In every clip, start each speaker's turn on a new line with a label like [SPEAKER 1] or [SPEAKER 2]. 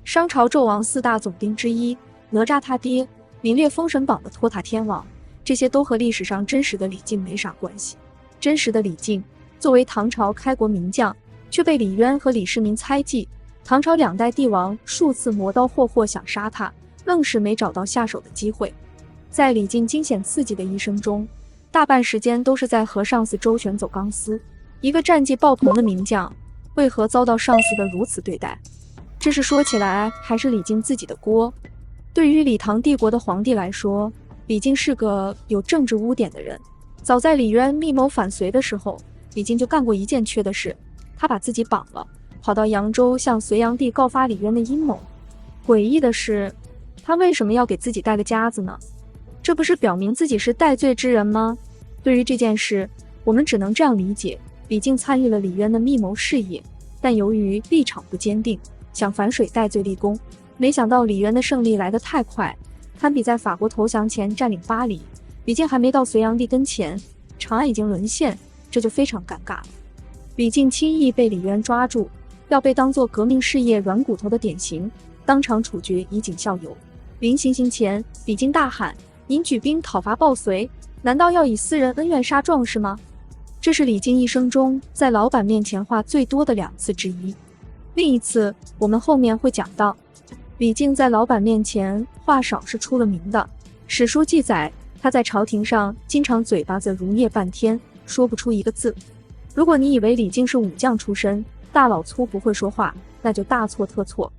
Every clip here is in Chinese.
[SPEAKER 1] 商朝纣王4大总兵之一，哪吒他爹，名列封神榜的托塔天王，这些都和历史上真实的李靖没啥关系。真实的李靖作为唐朝开国名将，却被李渊和李世民猜忌，唐朝2代帝王数次磨刀霍霍想杀他，愣是没找到下手的机会。在李靖惊险刺激的一生中，大半时间都是在和上司周旋走钢丝。一个战绩爆棚的名将，为何遭到上司的如此对待？这是说起来还是李靖自己的锅。对于李唐帝国的皇帝来说，李靖是个有政治污点的人。早在李渊密谋反隋的时候，李靖就干过一件缺的事，他把自己绑了，跑到扬州向隋炀帝告发李渊的阴谋。诡异的是，他为什么要给自己带个夹子呢？这不是表明自己是戴罪之人吗？对于这件事，我们只能这样理解，李靖参与了李渊的密谋事业，但由于立场不坚定，想反水戴罪立功。没想到李渊的胜利来得太快，堪比在法国投降前占领巴黎，李靖还没到隋炀帝跟前，长安已经沦陷，这就非常尴尬了。李靖轻易被李渊抓住，要被当作革命事业软骨头的典型，当场处决以儆效尤。临行前，李靖大喊：“您举兵讨伐暴隋，难道要以私人恩怨杀壮士吗？”这是李靖一生中在老板面前话最多的2次之一。另一次我们后面会讲到，李靖在老板面前话少是出了名的。史书记载，他在朝廷上经常嘴巴子如啮半天，说不出一个字。如果你以为李靖是武将出身，大老粗不会说话，那就大错特错。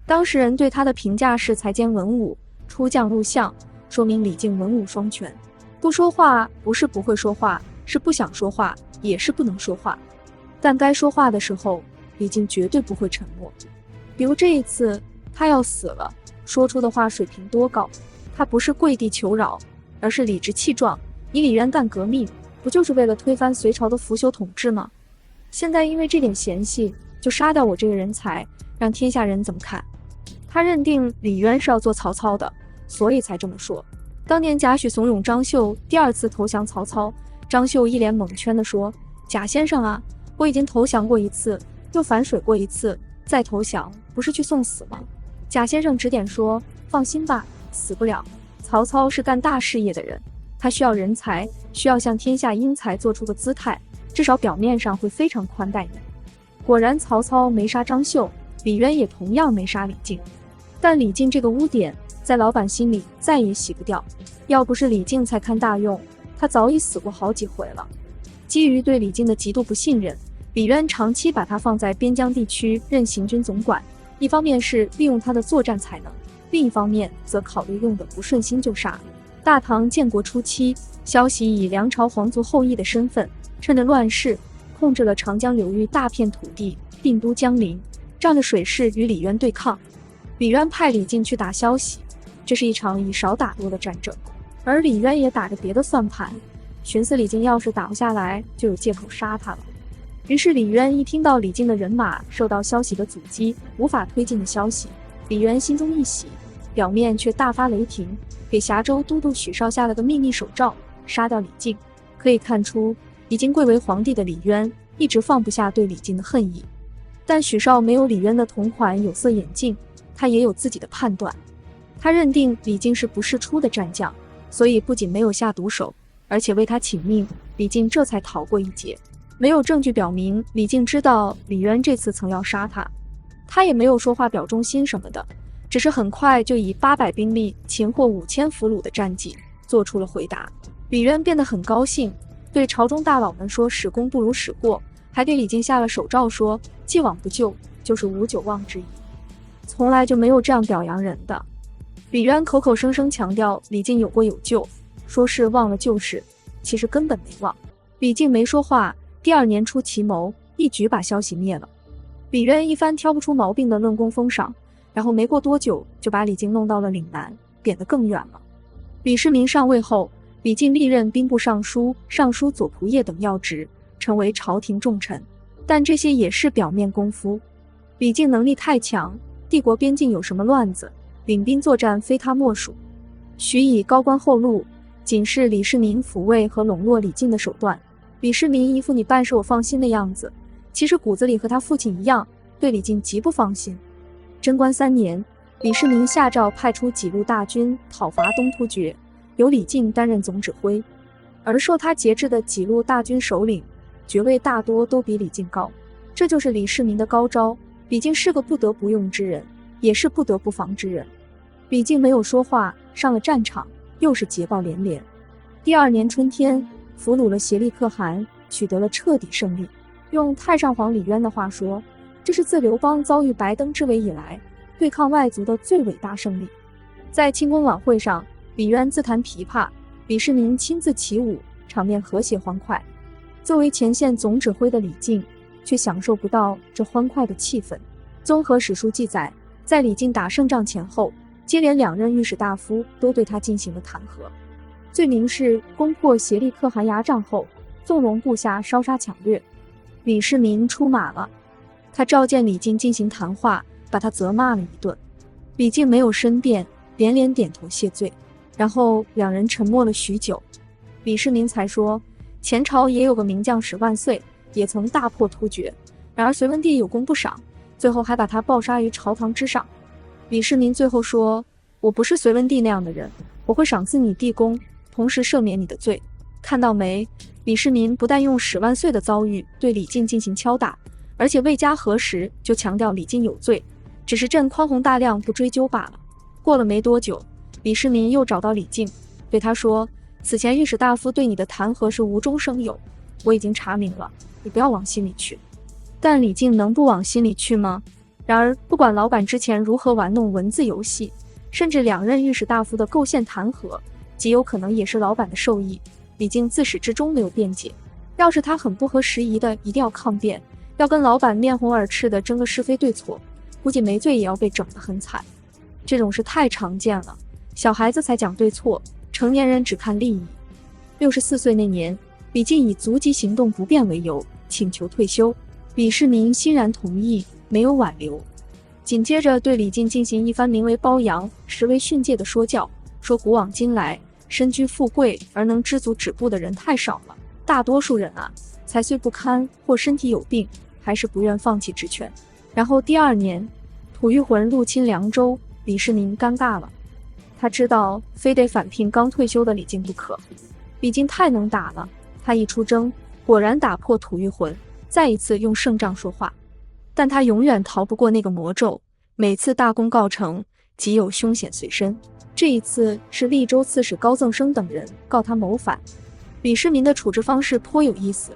[SPEAKER 1] 当事人对他的评价是才兼文武，出将入相，说明李靖文武双全。不说话不是不会说话，是不想说话，也是不能说话。但该说话的时候，李靖绝对不会沉默。比如这一次，他要死了，说出的话水平多高？他不是跪地求饶，而是理直气壮。你李渊干革命，不就是为了推翻隋朝的腐朽统治吗？现在因为这点嫌隙，就杀掉我这个人才，让天下人怎么看？他认定李渊是要做曹操的，所以才这么说。当年贾诩怂恿张绣第2次投降曹操，张绣一脸蒙圈地说：“贾先生啊，我已经投降过1次，又反水过1次，再投降不是去送死吗？”贾先生指点说：“放心吧，死不了。曹操是干大事业的人，他需要人才，需要向天下英才做出个姿态，至少表面上会非常宽待你。”果然曹操没杀张绣，李渊也同样没杀李靖。但李靖这个污点在老板心里再也洗不掉，要不是李靖才看大用，他早已死过好几回了。基于对李靖的极度不信任，李渊长期把他放在边疆地区任行军总管，一方面是利用他的作战才能，另一方面则考虑用的不顺心就杀。大唐建国初期，萧息以梁朝皇族后裔的身份，趁着乱世控制了长江流域大片土地，定都江陵，仗着水势与李渊对抗。李渊派李靖去打萧息，这是一场以少打多的战争，而李渊也打着别的算盘，寻思李靖要是打不下来，就有借口杀他了。于是李渊一听到李靖的人马受到萧息的阻击，无法推进的消息，李渊心中一喜，表面却大发雷霆，给峡州都督许绍下了个秘密手诏，杀掉李靖。可以看出，已经贵为皇帝的李渊一直放不下对李靖的恨意。但许绍没有李渊的同款有色眼镜，他也有自己的判断。他认定李靖是不世出的战将，所以不仅没有下毒手，而且为他请命，李靖这才逃过一劫。没有证据表明李靖知道李渊这次曾要杀他，他也没有说话表忠心什么的，只是很快就以800兵力擒获5000俘虏的战绩做出了回答。李渊变得很高兴，对朝中大佬们说使功不如使过，还给李靖下了手诏说既往不咎，就是无久忘之意。从来就没有这样表扬人的。李渊口口声声强调李靖有过有救，说是忘了旧事，其实根本没忘。李靖没说话，第2年出奇谋，一举把萧息灭了。李渊一番挑不出毛病的论功封赏，然后没过多久就把李靖弄到了岭南，贬得更远了。李世民上位后，李靖历任兵部尚书、尚书左仆射等要职，成为朝廷重臣，但这些也是表面功夫。李靖能力太强，帝国边境有什么乱子，领兵作战非他莫属。许以高官厚禄，仅是李世民抚慰和笼络李靖的手段。李世民一副你办事我放心的样子，其实骨子里和他父亲一样，对李靖极不放心。贞观3年，李世民下诏派出几路大军讨伐东突厥，由李靖担任总指挥。而受他节制的几路大军首领，爵位大多都比李靖高。这就是李世民的高招。李靖是个不得不用之人，也是不得不防之人。李靖没有说话，上了战场，又是捷报连连。第2年春天，俘虏了颉利可汗，取得了彻底胜利。用太上皇李渊的话说，这是自刘邦遭遇白登之围以来，对抗外族的最伟大胜利。在庆功晚会上，李渊自弹琵琶，李世民亲自起舞，场面和谐欢快。作为前线总指挥的李靖，却享受不到这欢快的气氛。综合史书记载，在李靖打胜仗前后，接连2任御史大夫都对他进行了弹劾。罪名是攻破颉利可汗牙帐后，纵容部下烧杀抢掠。李世民出马了，他召见李靖进行谈话，把他责骂了一顿。李靖没有申辩，连连点头谢罪。然后2人沉默了许久，李世民才说，前朝也有个名将10万岁，也曾大破突厥，然而隋文帝有功不赏，最后还把他暴杀于朝堂之上。李世民最后说，我不是隋文帝那样的人，我会赏赐你地宫，同时赦免你的罪。看到没？李世民不但用10万岁的遭遇对李靖进行敲打，而且未加核实就强调李靖有罪，只是朕宽宏大量不追究罢了。过了没多久，李世民又找到李靖，对他说，此前御史大夫对你的弹劾是无中生有，我已经查明了，你不要往心里去。但李靖能不往心里去吗？然而不管老板之前如何玩弄文字游戏，甚至2任御史大夫的构陷弹劾，极有可能也是老板的授意。李靖自始至终没有辩解，要是他很不合时宜的一定要抗辩，要跟老板面红耳赤的争个是非对错，估计没罪也要被整得很惨。这种事太常见了，小孩子才讲对错，成年人只看利益。64岁那年，李靖以足疾行动不便为由请求退休，李世民欣然同意，没有挽留。紧接着对李靖进行一番名为褒扬实为训诫的说教，说古往今来，身居富贵而能知足止步的人太少了，大多数人啊，财虽不堪或身体有病，还是不愿放弃职权。然后第2年，吐谷浑入侵凉州，李世民尴尬了，他知道非得返聘刚退休的李靖不可。李靖太能打了，他一出征，果然打破吐谷浑，再一次用胜仗说话。但他永远逃不过那个魔咒，每次大功告成，即有凶险随身。这一次是利州刺史高赠生等人告他谋反。李世民的处置方式颇有意思，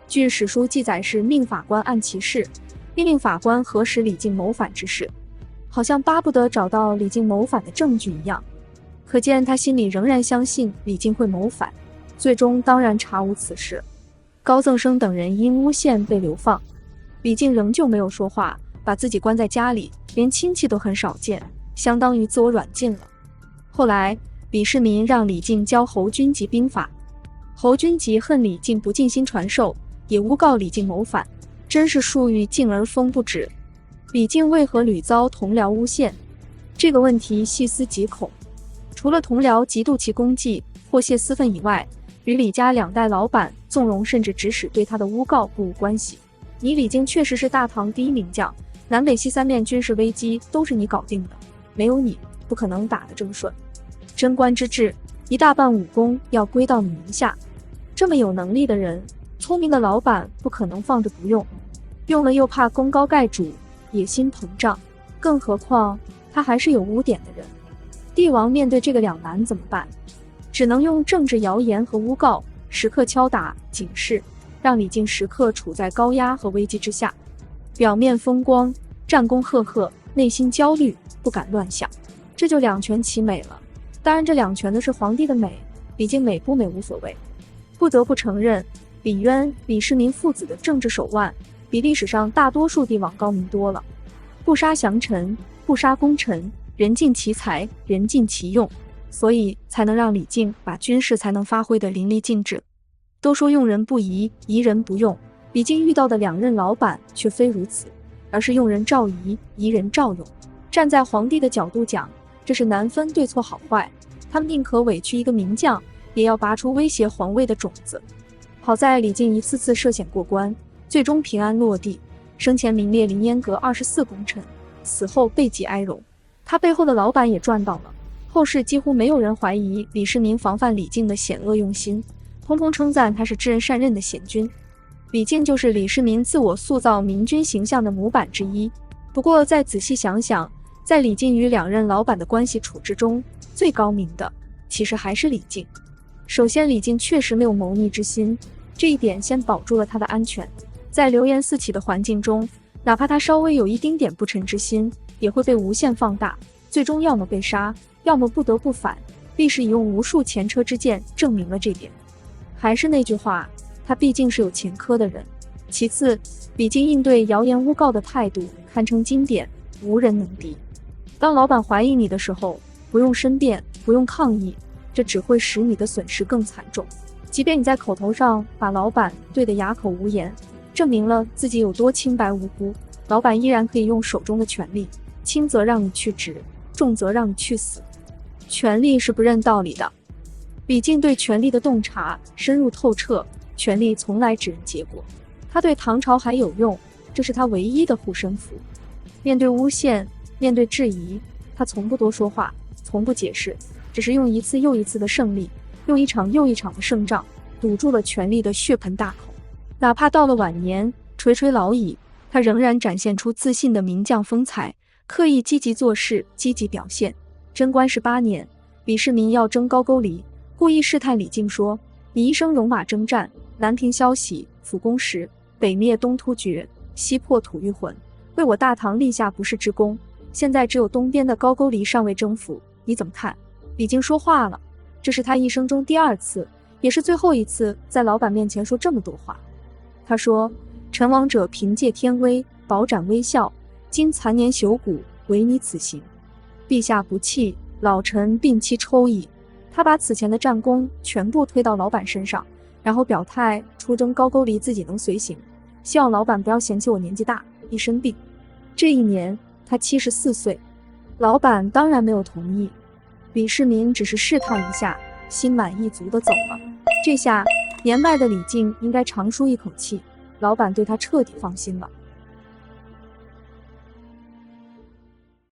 [SPEAKER 1] 据史书记载是命法官按其事，命令法官核实李靖谋反之事，好像巴不得找到李靖谋反的证据一样。可见他心里仍然相信李靖会谋反，最终当然查无此事。高赠生等人因诬陷被流放，李靖仍旧没有说话，把自己关在家里，连亲戚都很少见，相当于自我软禁了。后来李世民让李靖教侯君集兵法，侯君集恨李靖不尽心传授，也诬告李靖谋反，真是树欲静而风不止。李靖为何屡遭同僚诬陷？这个问题细思极恐。除了同僚嫉妒其功绩或泄私愤以外，与李家2代老板纵容甚至指使对他的诬告不无关系。你李靖确实是大唐第一名将，南北西3面军事危机都是你搞定的，没有你不可能打得这么顺。贞观之治，一大半武功要归到你名下，这么有能力的人，聪明的老板不可能放着不用，用了又怕功高盖主，野心膨胀，更何况他还是有污点的人。帝王面对这个两难怎么办？只能用政治谣言和诬告时刻敲打警示，让李靖时刻处在高压和危机之下，表面风光，战功赫赫，内心焦虑，不敢乱想，这就两全其美了。当然这两全的是皇帝的美，李靖美不美无所谓。不得不承认，李渊、李世民父子的政治手腕比历史上大多数帝王高明多了。不杀降臣，不杀功臣，人尽其才，人尽其用，所以才能让李靖把军事才能发挥得淋漓尽致。都说用人不疑，疑人不用，李靖遇到的两任老板却非如此，而是用人照疑，疑人照用。站在皇帝的角度讲，这是难分对错好坏，他们宁可委屈一个名将，也要拔出威胁皇位的种子。好在李靖一次次涉险过关，最终平安落地，生前名列凌烟阁24功臣，死后背脊哀荣。他背后的老板也赚到了，后世几乎没有人怀疑李世民防范李靖的险恶用心，通通称赞他是知人善任的贤君。李靖就是李世民自我塑造明君形象的模板之一。不过再仔细想想，在李靖与两任老板的关系处置中，最高明的其实还是李靖。首先，李靖确实没有谋逆之心，这一点先保住了他的安全。在流言四起的环境中，哪怕他稍微有一丁点不臣之心，也会被无限放大，最终要么被杀，要么不得不反。历史已用无数前车之鉴证明了这点。还是那句话，他毕竟是有前科的人。其次，李靖应对谣言诬告的态度堪称经典，无人能敌。当老板怀疑你的时候，不用申辩，不用抗议，这只会使你的损失更惨重。即便你在口头上把老板对得哑口无言，证明了自己有多清白无辜，老板依然可以用手中的权力，轻则让你去职，重则让你去死。权力是不认道理的。李靖对权力的洞察深入透彻，权力从来只认结果。他对唐朝还有用，这是他唯一的护身符。面对诬陷，面对质疑，他从不多说话，从不解释，只是用一次又一次的胜利，用一场又一场的胜仗，堵住了权力的血盆大口。哪怕到了晚年，垂垂老矣，他仍然展现出自信的名将风采，刻意积极做事，积极表现。贞观18年，李世民要征高句丽，故意试探李靖说：“你一生戎马征战，南平消息，辅公时，北灭东突厥，西破吐谷浑，为我大唐立下不世之功。现在只有东边的高句丽尚未征服，你怎么看？”李靖说话了，这是他一生中第2次，也是最后一次在老板面前说这么多话。他说：“臣王者凭借天威，饱展微笑，今残年朽骨，唯你此行。陛下不弃，老臣病期抽矣。”他把此前的战功全部推到老板身上，然后表态出征高句丽自己能随行，希望老板不要嫌弃我年纪大，一身病。这一年他74岁，老板当然没有同意。李世民只是试探一下，心满意足地走了。这下年迈的李靖应该长舒一口气，老板对他彻底放心了。